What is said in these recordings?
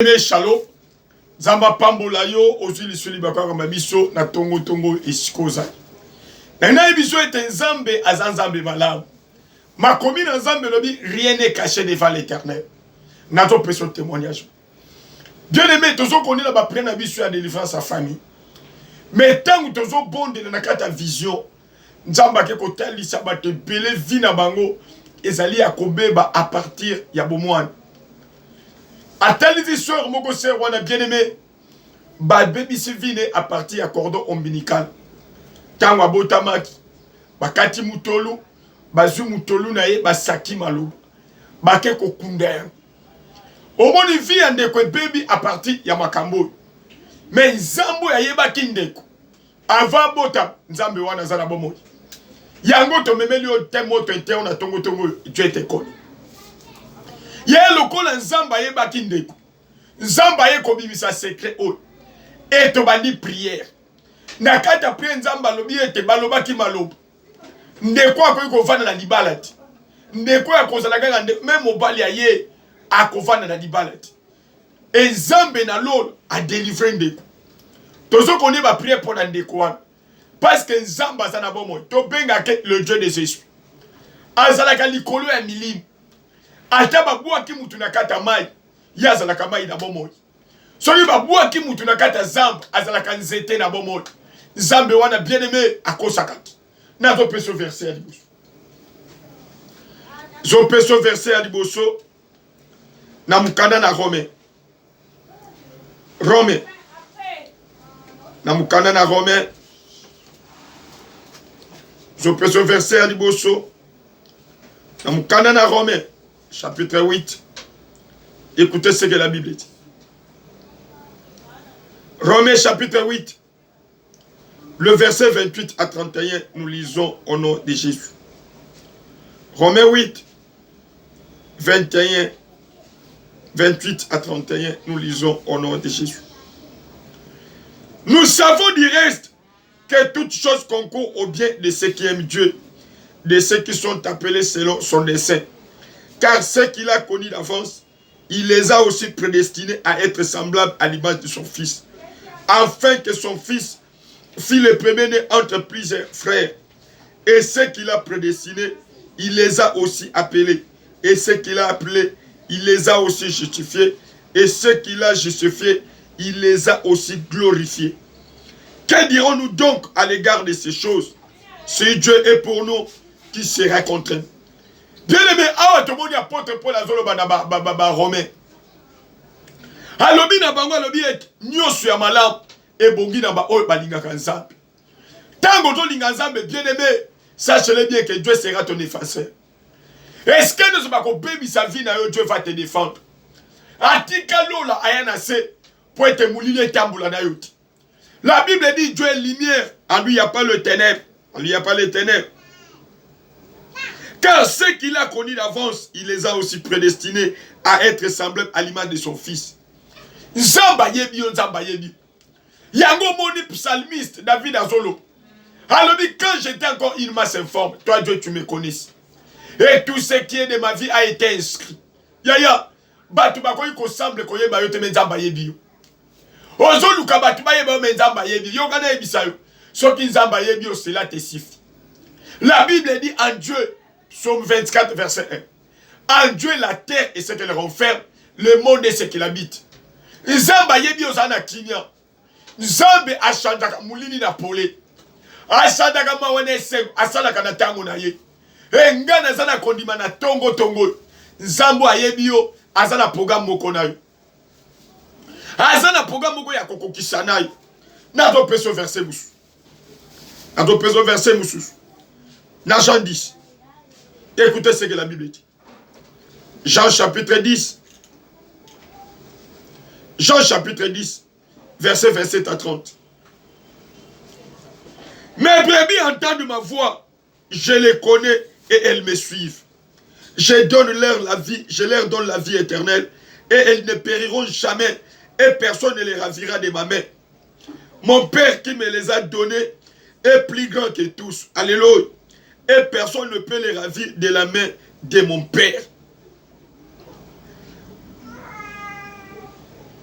Shalom, Zamba Pambola yo, Ozili Suli Bakwa Mabiso, na Tongo Tongo Esikoza. Na Ibiso est un Zambé à Zanzambé Malaw. Ma commune en Zambé lobi, rien n'est caché devant l'éternel. Nato peut son témoignage. Bien aimé, tous ceux qu'on est là-bas prennent Abiso à délivrer sa famille. Mais tant que tous ceux bon de la carte vision, Nzamba ke kotel li sabate belé vina bango, ezali à Kobeba à partir ya Bomouane. A telle histoire, mon gosse, on a bien aimé. Ba baby se vine à partir à cordon ombilical. Tango abotamaki. Ba kati mutolu. Ba zu mutolu na ye ba saki malou. Ba ke kokunda. Au moni vie ande ko baby à partir ya makambo. Mais nzambo ya yeba kindeko. Avant bota nzambe wana zala bomo. Yango to memeli o temo to ente on a tongo tongo tu ete koni. Yé lokola nzamba ye bakindeko. Nzamba ye kobimisa secret o. Et to bandi prière. Nakata prière nzamba lobi ete baloba ki maloba. Ndeko akoyi kovana na libala ti. Ndeko ya kozala kaka même mobali ya ye akovana na libala ti. Et nzambe na lolo a délivrer ndeko. Tozo kone ba prière pour ndeko wana. Parce que nzamba sana bomo. To benga ke le Dieu des esprits. Azala ka likolo ya milimo. Ata babua ki mutu na kata mai, yazala ka mai na bomoi. Soki babua ki mutu na kata zambe, azala ka nzete na bomoi. Zambe wana bien aimé akosakaki. Na zo peso verset à liboso. Zo peso verset à liboso. Na mukanda na Rome. Rome. Na mukanda na Rome. Zo peso verset à liboso. Na mukanda na Rome. Chapitre 8. Écoutez ce que la Bible dit. Romains chapitre 8. Le verset 28 à 31, nous lisons au nom de Jésus. Romains 8. 21. 28 à 31, nous lisons au nom de Jésus. Nous savons du reste que toute chose concourt au bien de ceux qui aiment Dieu, de ceux qui sont appelés selon son dessein. Car ceux qu'il a connus d'avance, il les a aussi prédestinés à être semblables à l'image de son Fils, afin que son Fils fît le premier-né entre plusieurs frères. Et ceux qu'il a prédestinés, il les a aussi appelés. Et ceux qu'il a appelés, il les a aussi justifiés. Et ceux qu'il a justifiés, il les a aussi glorifiés. Que dirons-nous donc à l'égard de ces choses? Si Dieu est pour nous, qui sera contre nous? Bien aimé, awa to moni apôtre Paul azolo ba Romain. Alobi na bango alobi et nyoso ya malamu ebongi na ba oyo balingaka nzambe. Tango to linga nzambe bien aimé, sachez-le bien que Dieu sera ton défenseur. Est-ce que ne pas ko baby sa vie na yo Dieu va te défendre? Atika lola ayana se pour être mouliner tambula na yoti. La Bible dit Dieu est lumière, en lui il n'y a pas le ténèbre, en lui il n'y a pas les ténèbres. Car ceux qu'il a connus d'avance, il les a aussi prédestinés à être semblables à l'image de son Fils. Nzamba yebi yo nzamba yebi. Yango moni psalmiste David Azolo. Alors dit quand j'étais encore une masse informe, toi Dieu tu me connais. Et tout ce qui est de ma vie a été inscrit. Yaya, batu bakoyi ko semble ko yeba yo te nzamba yebi yo. Ozolu ka batu ba yeba yo nzamba yebi yo kana yebisa yo. Soki nzamba yebi yo cela te suffit. La Bible dit en Dieu, Psaume 24, verset 1. En Dieu, la terre et ce qu'elle renferme, le monde et ce qu'il habite. Nzamba yebi ozana kinya. Nzambe ashandaka mulini na pole. Ashandaka mawane seng, asalaka na tango na ye. Ngana zana kondima na tongo tongo. Nzambo ayebi yo, azana programme moko na yo. Azana programme moko ya kokokisa na yo. Nato peso verset musu. Nato peso verset musu. Na Jean 10. Écoutez ce que la Bible dit. Jean chapitre 10. Jean chapitre 10, verset 27 à 30. Mes brebis entendent ma voix, je les connais et elles me suivent. Je leur donne la vie éternelle et elles ne périront jamais et personne ne les ravira de ma main. Mon Père qui me les a donnés est plus grand que tous. Alléluia. Et personne ne peut les ravir de la main de mon Père.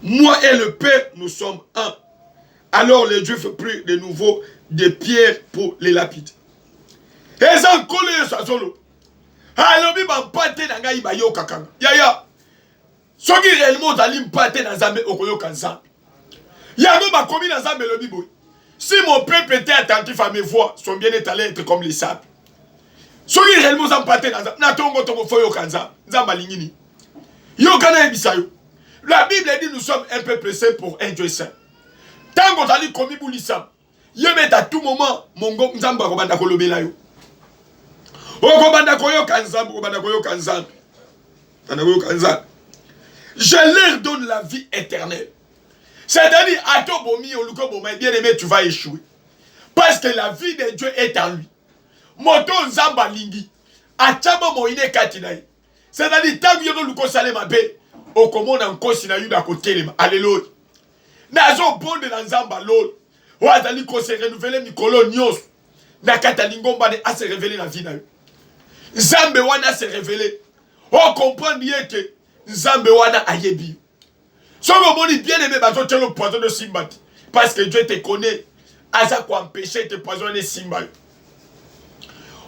Moi et le Père, nous sommes un. Alors les Juifs prirent de nouveau des pierres pour les lapides. Et ça collé ça solo. Alors bi ba pate na ngai ba yo kakanga. Yaya. Soki réellement dali pate na Nzambe okoyo kanza. Yango ba komi na Nzambe lobi boy. Si mon peuple était attentif à mes voix, son bien-être allait être comme les sables. Soki réellement ça pate na Nzambe. Na tongo tongo foyo kanza. Nzamba lingini. Yo kana ebisayo. La Bible dit nous sommes un peuple saint pour un Dieu saint. Tant qu'on t'a dit komi boulissam. Yeme à tout moment mongo Nzamba kobanda kolobela yo. Je leur donne la vie éternelle. C'est-à-dire, à ton bien aimé, tu vas échouer. Parce que la vie de Dieu est en lui. Moto Nzamba lingi. Achama moine katinaï. C'est-à-dire, tant que tu luko salema be, au comment on kosi na yuda côté. Alléluia. Nazo bonde na Nzamba lol. Ouazali ko se renouveler mikolo nyos. Na katalingomba de a se révéler la vie na yo. Nzambe wana se révélé. On comprend bien que Nzambe wana ayebi. Si on dit bien aimé, bazo tient le poison de Simba. Parce que Dieu te connaît. Asa quoi empêcher de poisonner Simba.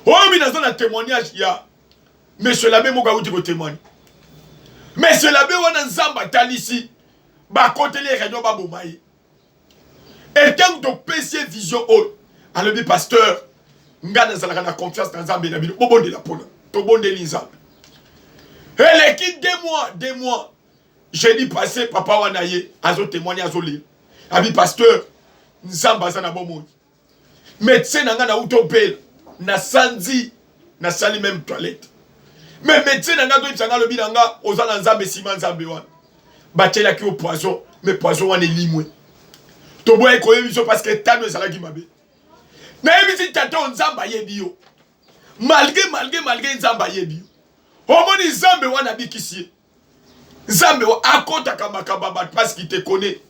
Oh, mais dans un témoignage, il y a Monsieur l'abbé Mogaouti qui témoigne. Monsieur l'abbé wana Nzamba talisi. Ba côté les réunions ba bomaï. Et quand tu pèses vision haute, alors le pasteur, Ngana zalaka na confiance dans Nzambe na bino bobonde la pona to bonde Nzambe. Et l'équipe 2 mois j'ai dit passer papa wanaye azo témoigner azo li abi pasteur Nzamba za na bomoni médecin nanga na utopel na sanzi na sali même toilette mais médecin nanga to ipsanga lobi nanga ozana Nzambe sima Nzambe wana batela ki au poison mais poison wana limwe to boye ko yebiso parce que tano ezala ki mabe. Mais si tata Nzamba yebi yo. Malgré Nzamba yebi yo. Omoni Nzambe wana bikisi. Nzambe wa akota kamakaba parce qu'il te connaît.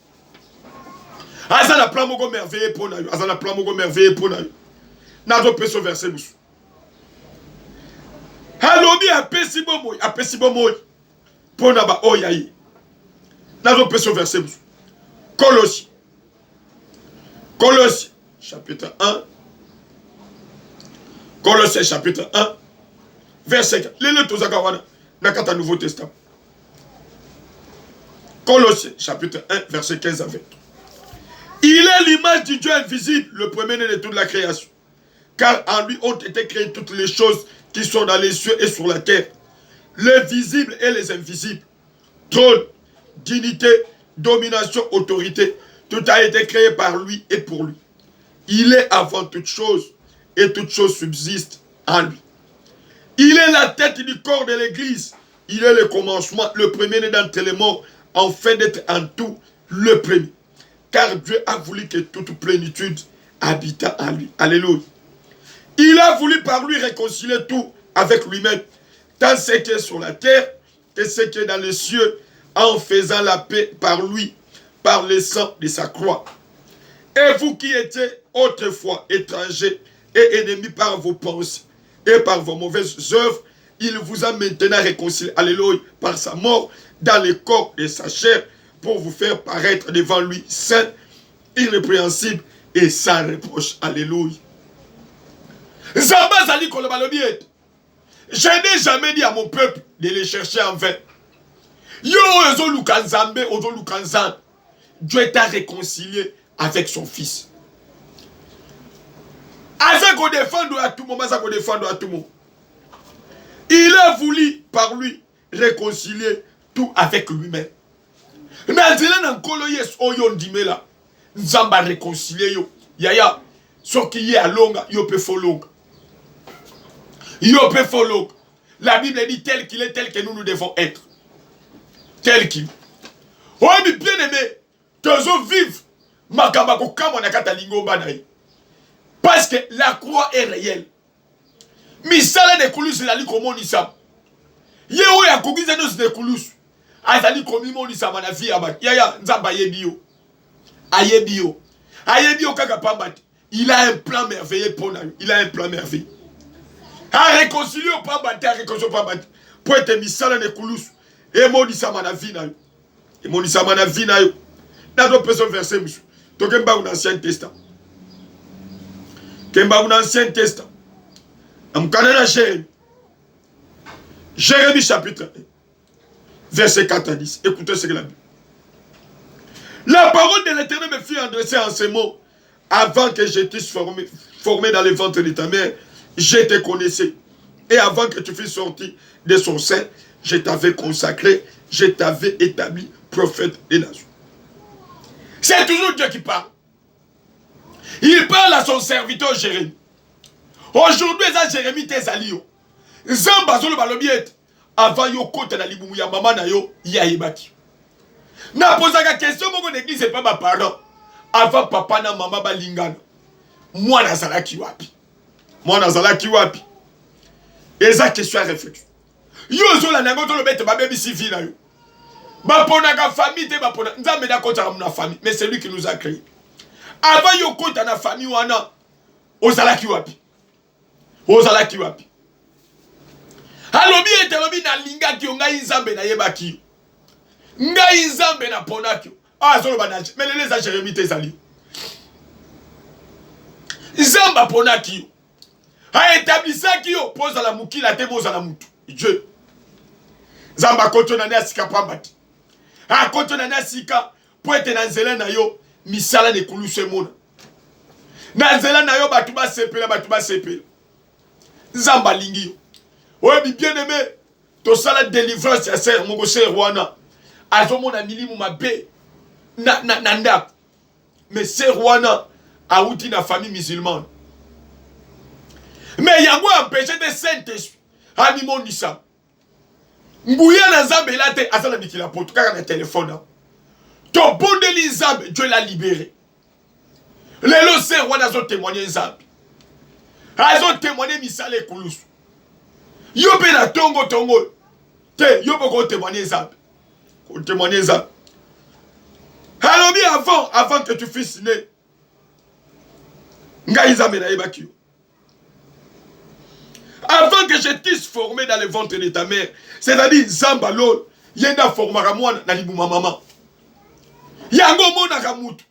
Azana plan moko merveilleux pour na yo. Azana plan moko merveilleux pour na yo. Nazo peso verset musu. Halobi apesi bomoy. Pour na ba oyayi. Nazo peso verset musu. Colossiens chapitre 1. Colossiens chapitre 1, verset 4. Le Tozakawana, Nakata Nouveau Testament. Colossiens chapitre 1, verset 15 à 20. Il est l'image du Dieu invisible, le premier-né de toute la création. Car en lui ont été créées toutes les choses qui sont dans les cieux et sur la terre. Les visibles et les invisibles. Trône, dignité, domination, autorité. Tout a été créé par lui et pour lui. Il est avant toute chose. Et toutes choses subsistent en lui. Il est la tête du corps de l'Église. Il est le commencement, le premier-né d'entre les morts, afin d'être en tout le premier. Car Dieu a voulu que toute plénitude habitât en lui. Alléluia. Il a voulu par lui réconcilier tout avec lui-même, tant ce qui est sur la terre que ce qui est dans les cieux, en faisant la paix par lui, par le sang de sa croix. Et vous qui étiez autrefois étrangers, et ennemi par vos pensées et par vos mauvaises œuvres, il vous a maintenant réconcilié, alléluia, par sa mort dans le corps de sa chair pour vous faire paraître devant lui saint, irrépréhensible et sans reproche. Alléluia. Zamba Zali Kolobalobiet. Je n'ai jamais dit à mon peuple de les chercher en vain. Yo, Ozo Lukanzambe, Ozo Lukanzan. Dieu t'a réconcilié avec son fils. Afin qu'on défende à tout moment, ça qu'on défende à tout moment. Il a voulu par lui réconcilier tout avec lui-même. Maintenant, dans Koloyes Oyon Dimela, Nzamba réconcilier yo. Yaya, ce qui est à longa, yo peut follow. Yo peut follow. La Bible dit tel qu'il est, tel que nous devons être. Tel qu'il. Oh, mais bien aimé, toujours vivre. Makabako kamona katalingo banaï. Parce que la croix est réelle. Misala de Koulous, c'est la li komo nisam. Yeho ya kogiza nos de Koulous. Azali komimo nisam na vie abat. Yaya nzamba yebio. Ayebio. Ayebio kaka pambati. Il a un plan merveilleux pour nous. Il a un plan merveilleux. A réconcilier au pambati, a réconcilier au pambati. Pour être misala de Koulous. Et mo nisam na vie na. Et mon isama na vie na yo. Na do personne verset monsieur. To kemba un ancien testament. Kemba un ancien testament. Am kanana Jérémie. Jérémie chapitre 1. Verset 4 à 10. Écoutez ce que la Bible. La parole de l'Éternel me fut adressée en ces mots. Avant que je t'eusse formé dans le ventre de ta mère, je te connaissais. Et avant que tu fusses sorti de son sein, je t'avais consacré, je t'avais établi prophète des nations. C'est toujours Dieu qui parle. Il parle à son serviteur Jérémie. Aujourd'hui, ça Jérémie tes alliés. Zambazolo balobiet. Avant yo kote na libumu ya mama na yo, ya ibaki. Na posaka question moko l'église c'est pas ma parent. Avant papa na mama balingana. Moi nazalaki wapi. Moi nazalaki wapi. Eza question à réfléchir. Yo zo la nango to lobete ba baby sifi na yo. Ba pona ka famille te ba pona. Nzambe na kota na famille, mais c'est lui qui nous a créé. Avant yo kota na famille wana, ozalaki wapi. Ozalaki wapi. Alobi ete lobi na linga ki ngai nzambe na yebaki. Ngai nzambe na ponaki. Ah zolo banaje. Mais les a Jérémie tezali. Nzamba ponaki. A établissaki yo pose la mukila te boza la mutu. Dieu. Nzamba koto na sika pambati. A koto na sika po ete na nzela na yo misala ne kuluse mona. Na nzela na yo batu ba sepela. Nzamba lingi yo. Ouais, bien aimé, to sala délivrance ya sœur mon sœur wana. Azo mona milimu mabe na ndak. Mais sœur wana a outi na famille musulmane. Mais yango empêché de Saint-Esprit. Ani monisa. Mbouya na Nzambe la te asala mikila poto kaka na téléphone. To bondeli Nzambe, Dieu l'a libéré. Lelo sœur wana zo témoigner Nzambe. Azo témoigner misale kulusu. Yo pe na tongo te yo pe ko témoigner ça. Ko témoigner ça. Halobi avant que tu fisses né. Ngai Nzambe na yebaki. Avant que je t'eusse formé dans le ventre de ta mère, c'est-à-dire Nzamba lo yenda formera mwana na libuma maman. Yango mona ka mutu.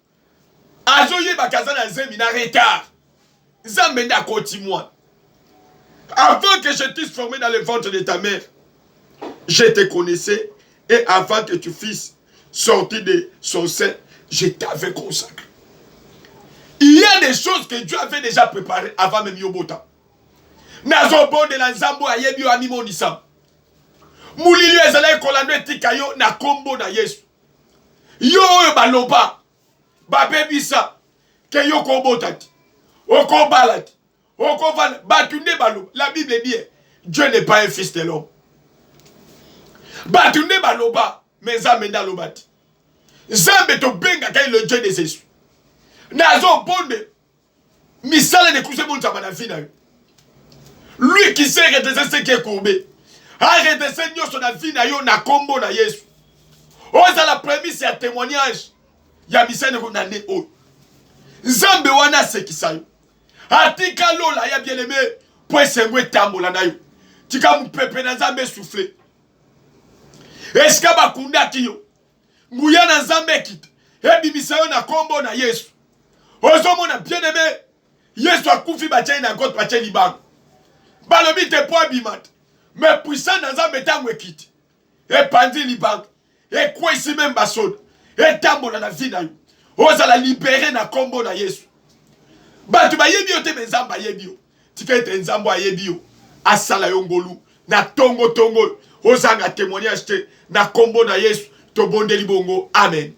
Azo yeba kazana nzemi na retard. Nzambe nda koti mwana. Avant que je t'eusse formé dans le ventre de ta mère, je te connaissais. Et avant que tu fusses sorti de son sein, je t'avais consacré. Il y a des choses que Dieu avait déjà préparées avant même Yobota. Nazo bon de la Nzambo ayebio animo nisam. Moulilio ezala kolando etika yo na kombo na Yesu. Yo baloba. Ba bebisa ke yo kobotati. Oko balati. La Bible dit Dieu n'est pas un fils de l'homme. Batunde baloba, mais Zamenda lobati. Zambe to benga kay le Dieu de Jésus. Nazo bonde, misala ne kuse mon tamana fina. Lui qui sait redescendre ce qui est courbé. A redescendre sur la vie na yo na kombo na Yesu. Oza la prémisse ya témoignage. Ya misala ne nane o. Zambe wana se kisayo. Atika lola ya bien aimé pour esengwe tambola na yo. Tika mupepe na Nzambe souffler. Eska bakunda kiyo. Nguya na Nzambe kit. Ebimisa yo na kombo na Yesu. Ozo mona bien aimé. Yesu akufi bache na got bache libango. Balobi te po abimat. Mais puissant na Nzambe tangwe kit. E pandi libango. E kwa isi même basoda. E tambola na vie na yo. Oza la libérer na kombo na Yesu. Batu ba yebi yo te Nzamba yebi yo. Tika ete Nzambo ayebi yo. Asala yo ngolu. Na tongo. Ozanga témoignage te. Na kombo na Yesu. To bondeli bongo. Amen.